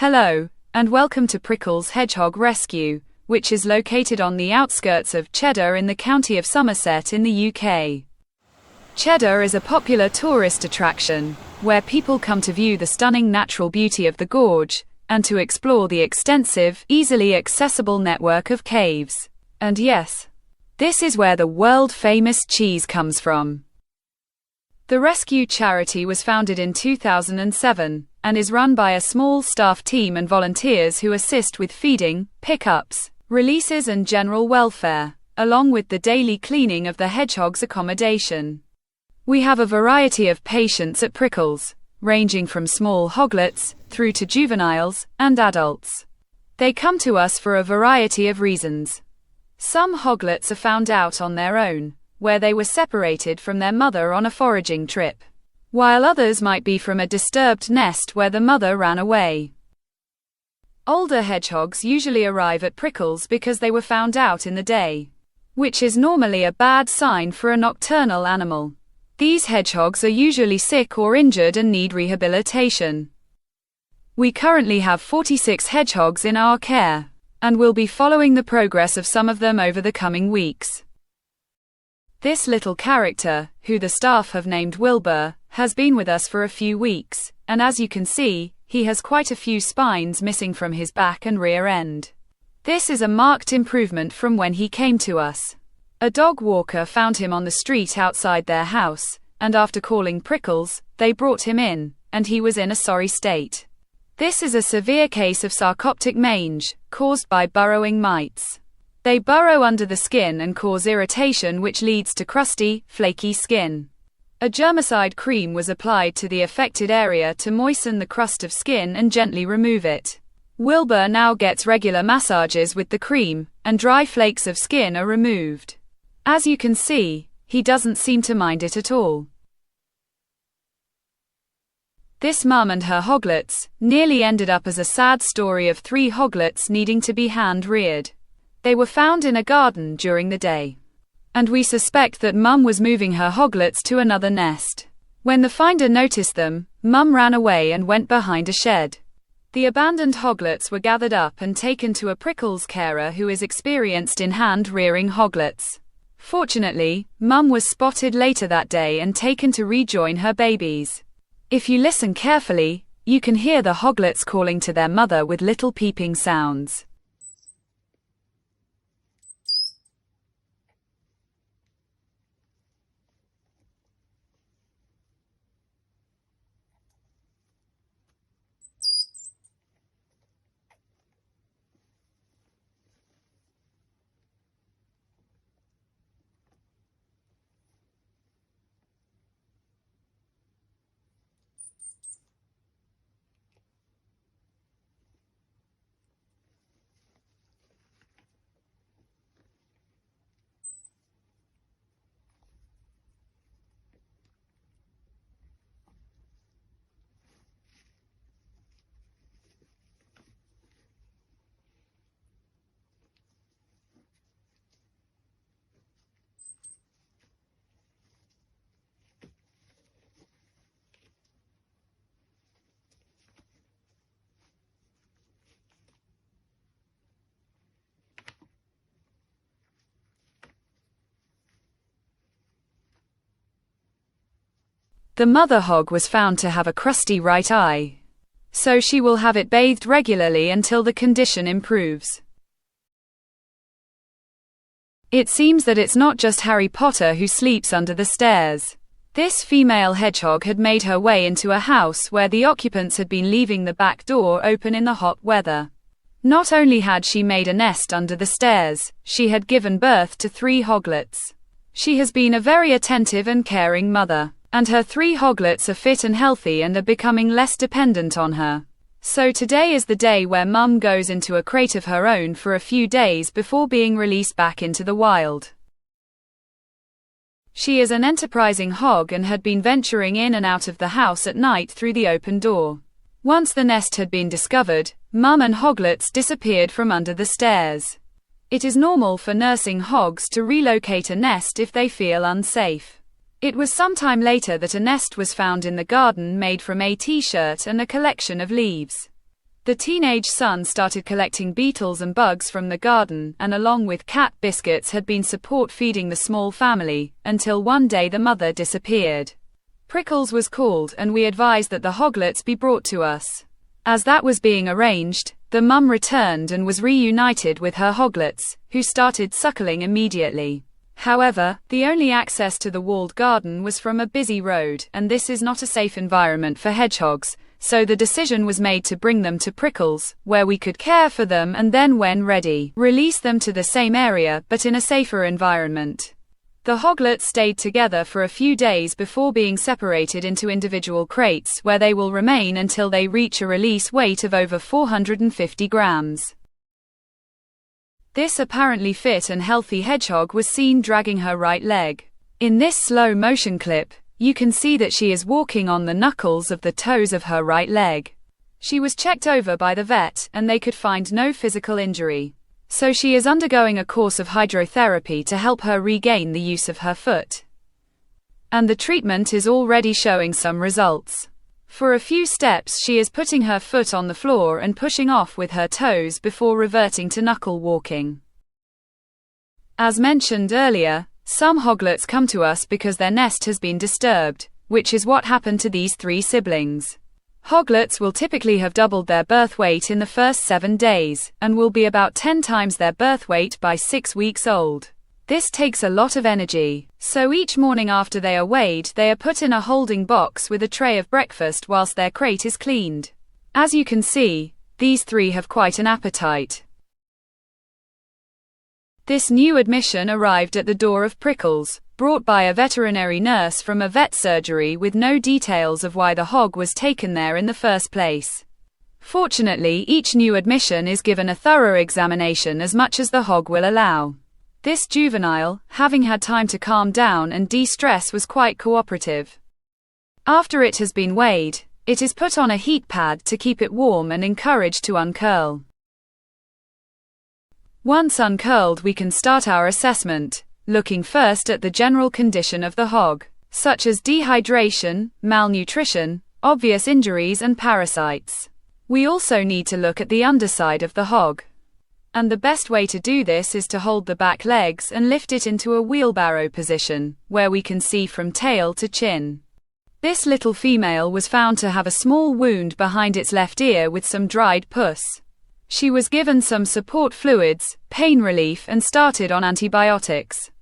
Hello, and welcome to Prickles Hedgehog Rescue, which is located on the outskirts of Cheddar in the county of Somerset in the UK. Cheddar is a popular tourist attraction, where people come to view the stunning natural beauty of the gorge, and to explore the extensive, easily accessible network of caves. And yes, this is where the world-famous cheese comes from. The rescue charity was founded in 2007, and is run by a small staff team and volunteers who assist with feeding, pickups, releases and general welfare, along with the daily cleaning of the hedgehogs' accommodation. We have a variety of patients at Prickles, ranging from small hoglets, through to juveniles, and adults. They come to us for a variety of reasons. Some hoglets are found out on their own, where they were separated from their mother on a foraging trip, while others might be from a disturbed nest where the mother ran away. Older hedgehogs usually arrive at Prickles because they were found out in the day, which is normally a bad sign for a nocturnal animal. These hedgehogs are usually sick or injured and need rehabilitation. We currently have 46 hedgehogs in our care, and will be following the progress of some of them over the coming weeks. This little character, who the staff have named Wilbur, has been with us for a few weeks, and as you can see, he has quite a few spines missing from his back and rear end. This is a marked improvement from when he came to us. A dog walker found him on the street outside their house, and after calling Prickles, they brought him in, and he was in a sorry state. This is a severe case of sarcoptic mange, caused by burrowing mites. They burrow under the skin and cause irritation, which leads to crusty, flaky skin. A germicide cream was applied to the affected area to moisten the crust of skin and gently remove it. Wilbur now gets regular massages with the cream, and dry flakes of skin are removed. As you can see, he doesn't seem to mind it at all. This mum and her hoglets nearly ended up as a sad story of 3 hoglets needing to be hand-reared. They were found in a garden during the day, and we suspect that mum was moving her hoglets to another nest. When the finder noticed them, mum ran away and went behind a shed. The abandoned hoglets were gathered up and taken to a Prickles carer who is experienced in hand-rearing hoglets. Fortunately, mum was spotted later that day and taken to rejoin her babies. If you listen carefully, you can hear the hoglets calling to their mother with little peeping sounds. The mother hog was found to have a crusty right eye, so she will have it bathed regularly until the condition improves. It seems that it's not just Harry Potter who sleeps under the stairs. This female hedgehog had made her way into a house where the occupants had been leaving the back door open in the hot weather. Not only had she made a nest under the stairs, she had given birth to 3 hoglets. She has been a very attentive and caring mother, and her 3 hoglets are fit and healthy and are becoming less dependent on her. So today is the day where mum goes into a crate of her own for a few days before being released back into the wild. She is an enterprising hog and had been venturing in and out of the house at night through the open door. Once the nest had been discovered, mum and hoglets disappeared from under the stairs. It is normal for nursing hogs to relocate a nest if they feel unsafe. It was some time later that a nest was found in the garden made from a t-shirt and a collection of leaves. The teenage son started collecting beetles and bugs from the garden, and along with cat biscuits had been support feeding the small family, until one day the mother disappeared. Prickles was called and we advised that the hoglets be brought to us. As that was being arranged, the mum returned and was reunited with her hoglets, who started suckling immediately. However, the only access to the walled garden was from a busy road, and this is not a safe environment for hedgehogs, so the decision was made to bring them to Prickles, where we could care for them and then when ready, release them to the same area but in a safer environment. The hoglets stayed together for a few days before being separated into individual crates where they will remain until they reach a release weight of over 450 grams. This apparently fit and healthy hedgehog was seen dragging her right leg. In this slow motion clip, you can see that she is walking on the knuckles of the toes of her right leg. She was checked over by the vet and they could find no physical injury. So she is undergoing a course of hydrotherapy to help her regain the use of her foot. And the treatment is already showing some results. For a few steps she is putting her foot on the floor and pushing off with her toes before reverting to knuckle walking. As mentioned earlier, some hoglets come to us because their nest has been disturbed, which is what happened to these 3 siblings. Hoglets will typically have doubled their birth weight in the first 7 days, and will be about 10 times their birth weight by 6 weeks old. This takes a lot of energy, so each morning after they are weighed they are put in a holding box with a tray of breakfast whilst their crate is cleaned. As you can see, these 3 have quite an appetite. This new admission arrived at the door of Prickles, brought by a veterinary nurse from a vet surgery with no details of why the hog was taken there in the first place. Fortunately, each new admission is given a thorough examination as much as the hog will allow. This juvenile, having had time to calm down and de-stress, was quite cooperative. After it has been weighed, it is put on a heat pad to keep it warm and encouraged to uncurl. Once uncurled, we can start our assessment, looking first at the general condition of the hog, such as dehydration, malnutrition, obvious injuries and parasites. We also need to look at the underside of the hog. And the best way to do this is to hold the back legs and lift it into a wheelbarrow position, where we can see from tail to chin. This little female was found to have a small wound behind its left ear with some dried pus. She was given some support fluids, pain relief and started on antibiotics.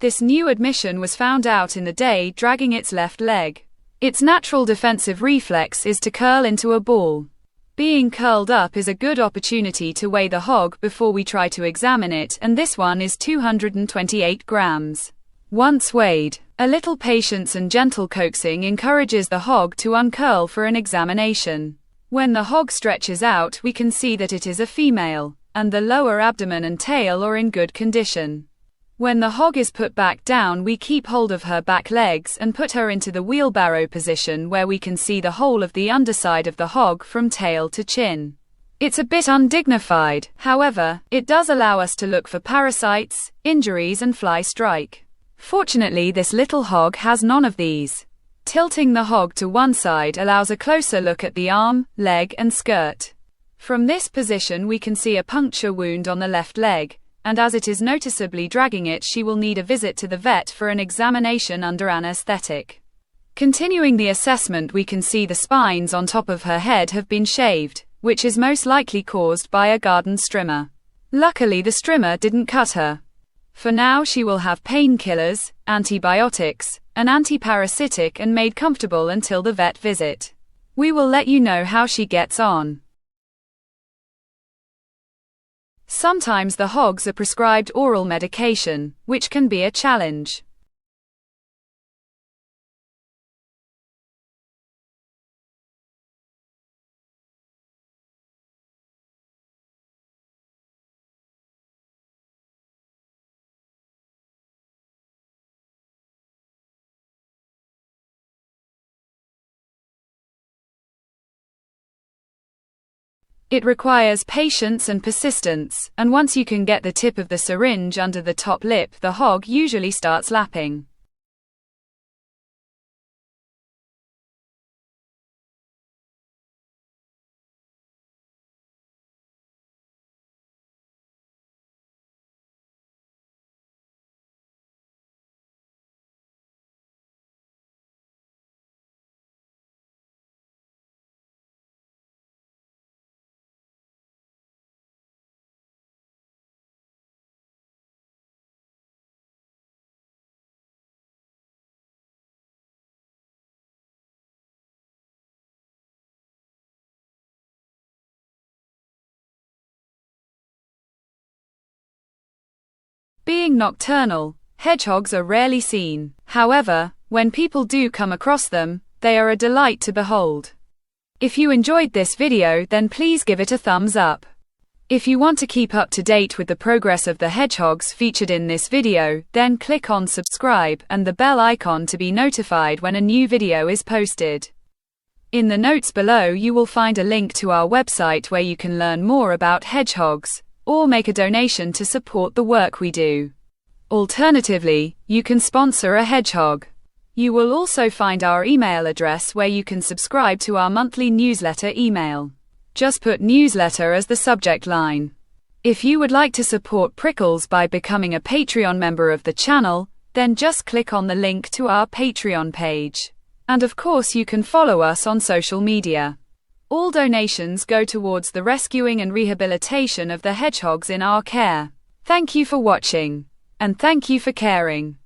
This new admission was found out in the day dragging its left leg. Its natural defensive reflex is to curl into a ball. Being curled up is a good opportunity to weigh the hog before we try to examine it, and this one is 228 grams. Once weighed, a little patience and gentle coaxing encourages the hog to uncurl for an examination. When the hog stretches out, we can see that it is a female, and the lower abdomen and tail are in good condition. When the hog is put back down, we keep hold of her back legs and put her into the wheelbarrow position where we can see the whole of the underside of the hog from tail to chin. It's a bit undignified, however, it does allow us to look for parasites, injuries and fly strike. Fortunately, this little hog has none of these. Tilting the hog to one side allows a closer look at the arm, leg and skirt. From this position we can see a puncture wound on the left leg, and as it is noticeably dragging it, she will need a visit to the vet for an examination under anesthetic. Continuing the assessment, we can see the spines on top of her head have been shaved, which is most likely caused by a garden strimmer. Luckily the strimmer didn't cut her. For now she will have painkillers, antibiotics, an antiparasitic and made comfortable until the vet visit. We will let you know how she gets on. Sometimes the hogs are prescribed oral medication, which can be a challenge. It requires patience and persistence, and once you can get the tip of the syringe under the top lip, the hog usually starts lapping. Being nocturnal, hedgehogs are rarely seen. However, when people do come across them, they are a delight to behold. If you enjoyed this video, then please give it a thumbs up. If you want to keep up to date with the progress of the hedgehogs featured in this video, then click on subscribe and the bell icon to be notified when a new video is posted. In the notes below you will find a link to our website where you can learn more about hedgehogs, or make a donation to support the work we do. Alternatively, you can sponsor a hedgehog. You will also find our email address where you can subscribe to our monthly newsletter email. Just put newsletter as the subject line. If you would like to support Prickles by becoming a Patreon member of the channel, then just click on the link to our Patreon page. And of course you can follow us on social media. All donations go towards the rescuing and rehabilitation of the hedgehogs in our care. Thank you for watching. And thank you for caring.